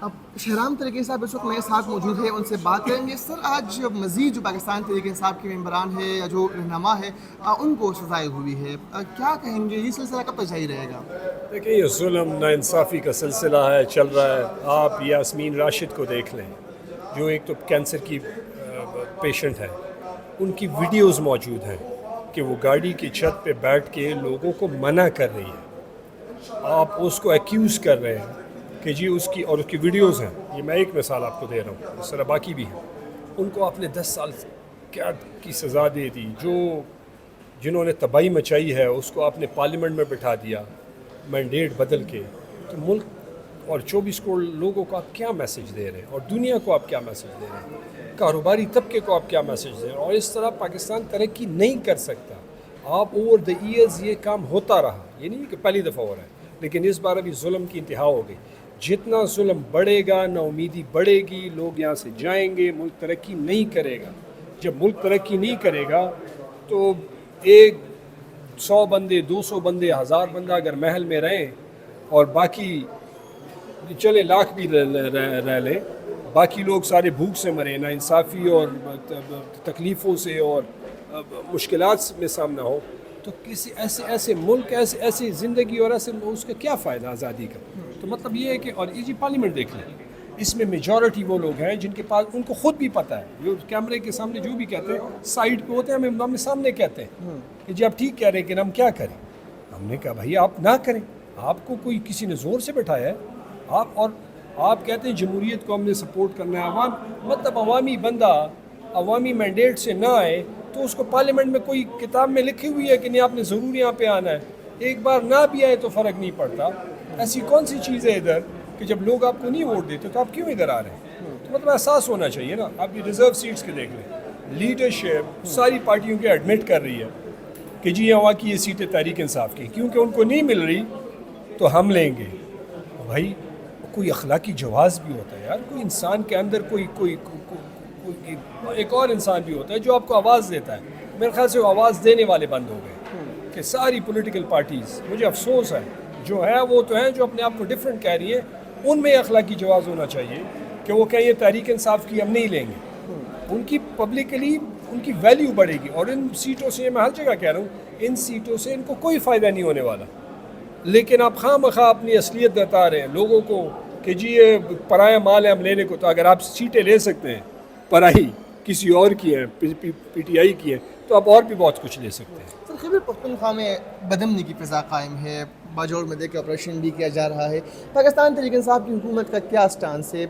اب شہرام طریقہ صاحب اس وقت میرے ساتھ موجود ہے، ان سے بات کریں گے. سر، آج مزید جو پاکستان تحریک انصاف کے ممبران ہے یا جو رہنما ہے ان کو سزائے ہوئی ہے، کیا کہیں گے؟ یہ سلسلہ کب تک جاری رہے گا؟ دیکھیں، یہ ظلم ناانصافی کا سلسلہ ہے، چل رہا ہے. آپ یاسمین راشد کو دیکھ لیں، جو ایک تو کینسر کی پیشنٹ ہے. ان کی ویڈیوز موجود ہیں کہ وہ گاڑی کی چھت پہ بیٹھ کے لوگوں کو منع کر رہی ہے. آپ اس کو ایکیوز کر رہے ہیں کہ جی اس کی ویڈیوز ہیں. یہ میں ایک مثال آپ کو دے رہا ہوں، اس طرح باقی بھی ہیں. ان کو آپ نے 10 سال قید کی سزا دے دی. جنہوں نے تباہی مچائی ہے اس کو آپ نے پارلیمنٹ میں بٹھا دیا مینڈیٹ بدل کے. تو ملک اور 24 کروڑ لوگوں کو آپ کیا میسج دے رہے ہیں، اور دنیا کو آپ کیا میسج دے رہے ہیں، کاروباری طبقے کو آپ کیا میسج دے رہے ہیں؟ اور اس طرح پاکستان ترقی نہیں کر سکتا. آپ اوور دا ایئرز یہ کام ہوتا رہا، یہ نہیں کہ پہلی دفعہ ہو رہا ہے، لیکن اس بار ابھی ظلم کی انتہا ہو گئی. جتنا ظلم بڑھے گا، نا امیدی بڑھے گی، لوگ یہاں سے جائیں گے، ملک ترقی نہیں کرے گا. جب ملک ترقی نہیں کرے گا تو ایک 100 بندے، 200 بندے، 1000 بندہ اگر محل میں رہیں اور باقی چلے لاکھ بھی رہ لیں، باقی لوگ سارے بھوک سے مریں، نا انصافی اور تکلیفوں سے اور مشکلات میں سامنا ہو، تو کسی ایسے ملک، ایسی زندگی اور ایسے اس کا کیا فائدہ آزادی کا؟ تو مطلب یہ ہے کہ، اور یہ جی پارلیمنٹ دیکھ لیں، اس میں میجورٹی وہ لوگ ہیں جن کے پاس، ان کو خود بھی پتہ ہے، جو کیمرے کے سامنے جو بھی کہتے ہیں سائیڈ پہ ہوتے ہیں، ہم سامنے کہتے ہیں کہ جی آپ ٹھیک کہہ رہے ہیں کہ ہم کیا کریں. ہم نے کہا بھائی آپ نہ کریں، آپ کو کوئی کسی نے زور سے بٹھایا ہے. آپ کہتے ہیں جمہوریت کو ہم نے سپورٹ کرنا ہے. عوام مطلب عوامی بندہ عوامی مینڈیٹ سے نہ آئے تو اس کو پارلیمنٹ میں کوئی کتاب میں لکھی ہوئی ہے کہ نہیں آپ نے ضرور یہاں پہ آنا ہے. ایک بار نہ بھی آئے تو فرق نہیں پڑتا. ایسی کون سی چیز ہے ادھر کہ جب لوگ آپ کو نہیں ووٹ دیتے تو آپ کیوں ادھر آ رہے ہیں؟ تو مطلب احساس ہونا چاہیے نا. آپ یہ ریزرو سیٹس کے دیکھ لیں، لیڈرشپ ساری پارٹیوں کے ایڈمٹ کر رہی ہے کہ جی وہاں کی یہ سیٹیں تحریک انصاف کی، کیونکہ ان کو نہیں مل رہی تو ہم لیں گے. بھائی کوئی اخلاقی جواز بھی ہوتا ہے یار. کوئی انسان کے اندر کوئی ایک اور انسان بھی ہوتا ہے جو آپ کو آواز دیتا ہے. میرے خیال سے وہ آواز دینے والے بند ہو گئے کہ ساری پولیٹیکل پارٹیز، مجھے افسوس ہے، جو ہے وہ تو ہیں جو اپنے آپ کو ڈیفرنٹ کہہ رہی ہیں. ان میں اخلاقی جواز ہونا چاہیے کہ وہ کہیں یہ تحریک انصاف کی ہم نہیں لیں گے. ان کی پبلکلی ان کی ویلیو بڑھے گی. اور ان سیٹوں سے، میں ہر جگہ کہہ رہا ہوں، ان سیٹوں سے ان کو کوئی فائدہ نہیں ہونے والا. لیکن آپ خواہ مخواہ اپنی اصلیت بتا رہے ہیں لوگوں کو کہ جی یہ پرایا مال ہے ہم لینے کو. تو اگر آپ سیٹیں لے سکتے ہیں پرائی کسی اور کی ہیں، پی ٹی آئی کی ہیں، تو آپ اور بھی بہت کچھ لے سکتے ہیں. سر، خیبر پختونخوا میں بدامنی کی فضا قائم ہے. باجوڑ میں دیکھ کے آپریشن بھی کیا جا رہا ہے. پاکستان تحریک انصاف کی حکومت کا کیا سٹانس ہے؟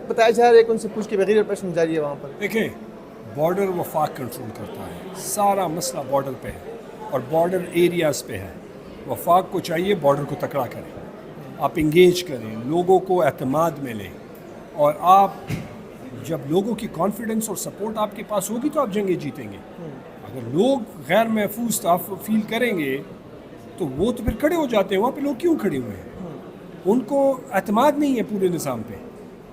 بتایا جا رہا ہے کہ ان سے پوچھ کے بغیر آپریشن جاری ہے وہاں پر. دیکھیں، بارڈر وفاق کنٹرول کرتا ہے. سارا مسئلہ بارڈر پہ ہے اور بارڈر ایریاز پہ ہے. وفاق کو چاہیے بارڈر کو تکڑا کریں، آپ انگیج کریں، لوگوں کو اعتماد میں لیں. اور آپ جب لوگوں کی کانفیڈنس اور سپورٹ آپ کے پاس ہوگی تو آپ جنگیں جیتیں گے. اگر لوگ غیر محفوظ فیل کریں گے تو وہ تو پھر کھڑے ہو جاتے ہیں. وہاں پہ لوگ کیوں کھڑے ہوئے ہیں؟ ان کو اعتماد نہیں ہے پورے نظام پہ.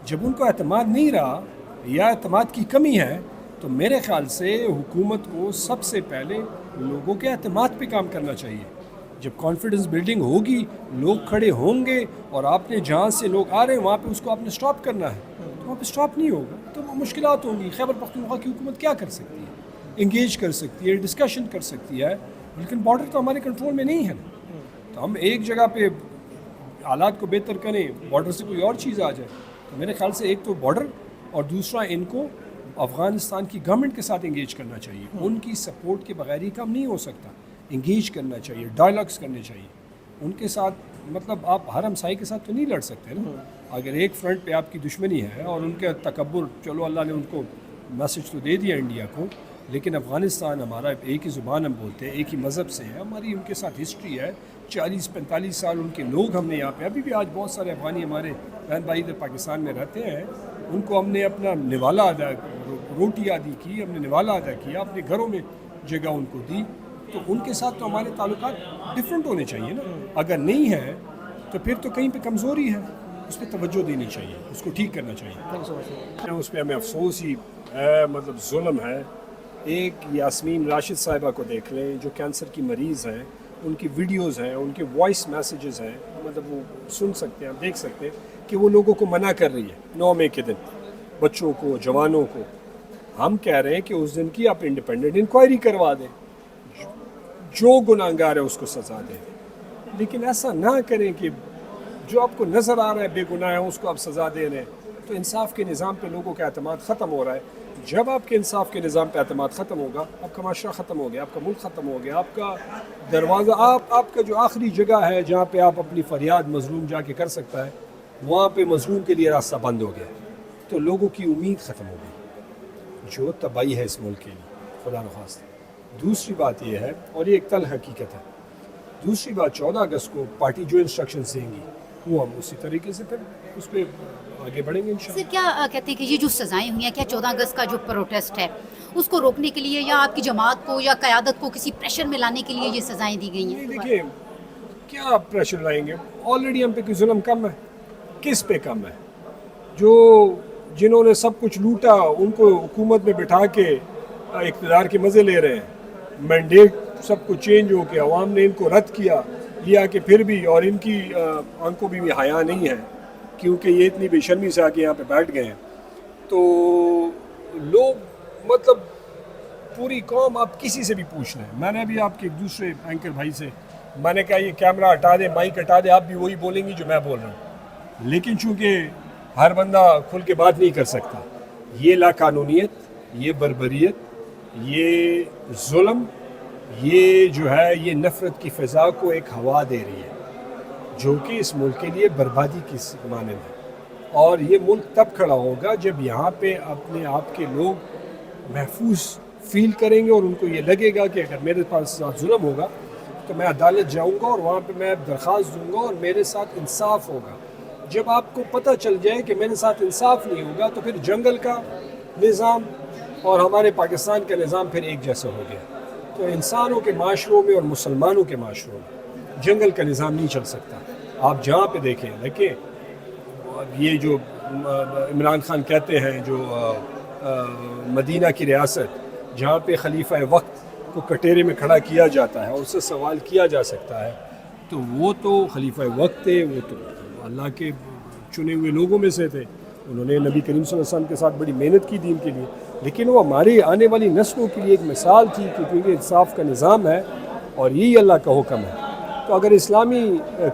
جب ان کو اعتماد نہیں رہا یا اعتماد کی کمی ہے تو میرے خیال سے حکومت کو سب سے پہلے لوگوں کے اعتماد پہ کام کرنا چاہیے. جب کانفیڈنس بلڈنگ ہوگی، لوگ کھڑے ہوں گے، اور آپ نے جہاں سے لوگ آ رہے ہیں وہاں پہ اس کو آپ نے سٹاپ کرنا ہے. تو وہاں پہ سٹاپ نہیں ہوگا تو مشکلات ہوں گی. خیبر پختونخوا کی حکومت کیا کر سکتی ہے؟ انگیج کر سکتی ہے، ڈسکشن کر سکتی ہے، لیکن بارڈر تو ہمارے کنٹرول میں نہیں ہے. تو ہم ایک جگہ پہ حالات کو بہتر کریں، بارڈر سے کوئی اور چیز آ جائے. تو میرے خیال سے ایک تو بارڈر، اور دوسرا ان کو افغانستان کی گورنمنٹ کے ساتھ انگیج کرنا چاہیے. ان کی سپورٹ کے بغیر ہی کام نہیں ہو سکتا. انگیج کرنا چاہیے، ڈائلاگس کرنے چاہیے ان کے ساتھ. مطلب آپ ہر ہمسائے کے ساتھ تو نہیں لڑ سکتے نا. اگر ایک فرنٹ پہ آپ کی دشمنی ہے اور ان کے تکبر، چلو اللہ نے ان کو میسج تو دے دیا انڈیا کو، لیکن افغانستان ہمارا ایک ہی زبان ہم بولتے ہیں، ایک ہی مذہب سے ہے، ہماری ان کے ساتھ ہسٹری ہے. 40-45 سال ان کے لوگ ہم نے یہاں پہ، ابھی بھی آج بہت سارے افغانی ہمارے بہن بھائی ادھر پاکستان میں رہتے ہیں. ان کو ہم نے اپنا نوالا ادا، روٹی عادی کی، ہم نے نوالا ادا کیا، اپنے گھروں میں جگہ ان کو دی. تو ان کے ساتھ تو ہمارے تعلقات ڈیفرنٹ ہونے چاہیے نا. اگر نہیں ہے تو پھر تو کہیں پہ کمزوری ہے، اس پہ توجہ دینی چاہیے، اس کو ٹھیک کرنا چاہیے. اس پہ ہمیں افسوس ہی ہے، مطلب ظلم ہے. ایک یاسمین راشد صاحبہ کو دیکھ لیں جو کینسر کی مریض ہیں، ان کی ویڈیوز ہیں، ان کے وائس میسیجز ہیں، مطلب وہ سن سکتے ہیں، دیکھ سکتے ہیں کہ وہ لوگوں کو منع کر رہی ہے 9 مئی کے دن، بچوں کو، جوانوں کو. ہم کہہ رہے ہیں کہ اس دن کی آپ انڈیپینڈنٹ انکوائری کروا دیں، جو گناہگار ہے اس کو سزا دیں. لیکن ایسا نہ کریں کہ جو آپ کو نظر آ رہا ہے بے گناہ ہے اس کو آپ سزا دے رہے ہیں. تو انصاف کے نظام پہ لوگوں کا اعتماد ختم ہو رہا ہے. جب آپ کے انصاف کے نظام پہ اعتماد ختم ہوگا، آپ کا معاشرہ ختم ہو گیا، آپ کا ملک ختم ہو گیا، آپ کا دروازہ، آپ کا جو آخری جگہ ہے جہاں پہ آپ اپنی فریاد مظلوم جا کے کر سکتا ہے، وہاں پہ مظلوم کے لیے راستہ بند ہو گیا. تو لوگوں کی امید ختم ہو گئی، جو تباہی ہے اس ملک کے لیے، خدا نخواستہ. دوسری بات یہ ہے، اور یہ ایک تل حقیقت ہے، دوسری بات 14 اگست کو پارٹی جو انسٹرکشنز دیں گی وہ ہم اسی طریقے سے پھر اس پہ آگے بڑھیں گے انشاءاللہ. سر کیا کہتے ہیں کہ یہ جو سزائیں ہوئی ہیں، کیا 14 اگست کا جو پروٹیسٹ ہے اس کو روکنے کے لیے یا آپ کی جماعت کو یا قیادت کو کسی پریشر میں لانے کے لیے یہ سزائیں دی گئی ہیں؟ دیکھیے کیا پریشر لائیں گے، آلریڈی ہم پہ کوئی ظلم کم ہے. کس پہ کم ہے؟ جنہوں نے سب کچھ لوٹا ان کو حکومت میں بٹھا کے اقتدار کے مزے لے رہے ہیں. مینڈیٹ سب کچھ چینج ہو کے عوام نے ان کو رد لیا کہ پھر بھی، اور ان کی آنکھوں بھی حیا نہیں ہے کیونکہ یہ اتنی بے شرمی سے آ کے یہاں پہ بیٹھ گئے ہیں. تو لوگ مطلب پوری قوم، آپ کسی سے بھی پوچھ لیں. میں نے ابھی آپ کے ایک دوسرے اینکر بھائی سے میں نے کہا یہ کیمرہ ہٹا دے، مائک ہٹا دے، آپ بھی وہی بولیں گی جو میں بول رہا ہوں. لیکن چونکہ ہر بندہ کھل کے بات نہیں کر سکتا، یہ لاقانونیت، یہ بربریت، یہ ظلم، یہ جو ہے یہ نفرت کی فضا کو ایک ہوا دے رہی ہے جو کہ اس ملک کے لیے بربادی کی مانند ہے. اور یہ ملک تب کھڑا ہوگا جب یہاں پہ اپنے آپ کے لوگ محفوظ فیل کریں گے اور ان کو یہ لگے گا کہ اگر میرے پاس ساتھ ظلم ہوگا تو میں عدالت جاؤں گا اور وہاں پہ میں درخواست دوں گا اور میرے ساتھ انصاف ہوگا. جب آپ کو پتہ چل جائے کہ میرے ساتھ انصاف نہیں ہوگا تو پھر جنگل کا نظام اور ہمارے پاکستان کا نظام پھر ایک جیسا ہو گیا. تو انسانوں کے معاشروں میں اور مسلمانوں کے معاشروں میں جنگل کا نظام نہیں چل سکتا. آپ جہاں پہ دیکھیں یہ جو عمران خان کہتے ہیں جو مدینہ کی ریاست جہاں پہ خلیفہ وقت کو کٹہرے میں کھڑا کیا جاتا ہے اور اس سے سوال کیا جا سکتا ہے، تو وہ تو خلیفہ وقت تھے، وہ تو اللہ کے چنے ہوئے لوگوں میں سے تھے. انہوں نے نبی کریم صلی اللہ علیہ وسلم کے ساتھ بڑی محنت کی دین کے لیے، لیکن وہ ہماری آنے والی نسلوں کے لیے ایک مثال تھی کہ کیونکہ انصاف کا نظام ہے اور یہی اللہ کا حکم ہے. تو اگر اسلامی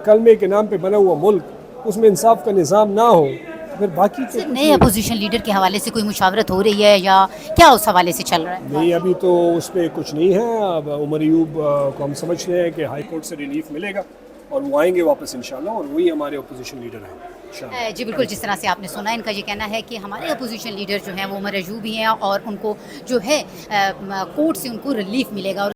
کلمے کے نام پہ بنا ہوا ملک اس میں انصاف کا نظام نہ ہو تو پھر باقی تو نئے اپوزیشن لیڈر کے حوالے سے کوئی مشاورت ہو رہی ہے یا کیا اس حوالے سے چل رہا ہے؟ نہیں، ابھی تو اس پہ کچھ نہیں ہے. اب عمر ایوب کو ہم سمجھ رہے ہیں کہ ہائی کورٹ سے ریلیف ملے گا اور وہ آئیں گے واپس انشاءاللہ، اور وہی ہمارے اپوزیشن لیڈر ہیں. جی بالکل، جس طرح سے آپ نے سنا، ان کا یہ کہنا ہے کہ ہمارے اپوزیشن لیڈر جو ہیں وہ عمر ایوب ہی ہیں اور ان کو جو ہے کورٹ سے ان کو ریلیف ملے گا.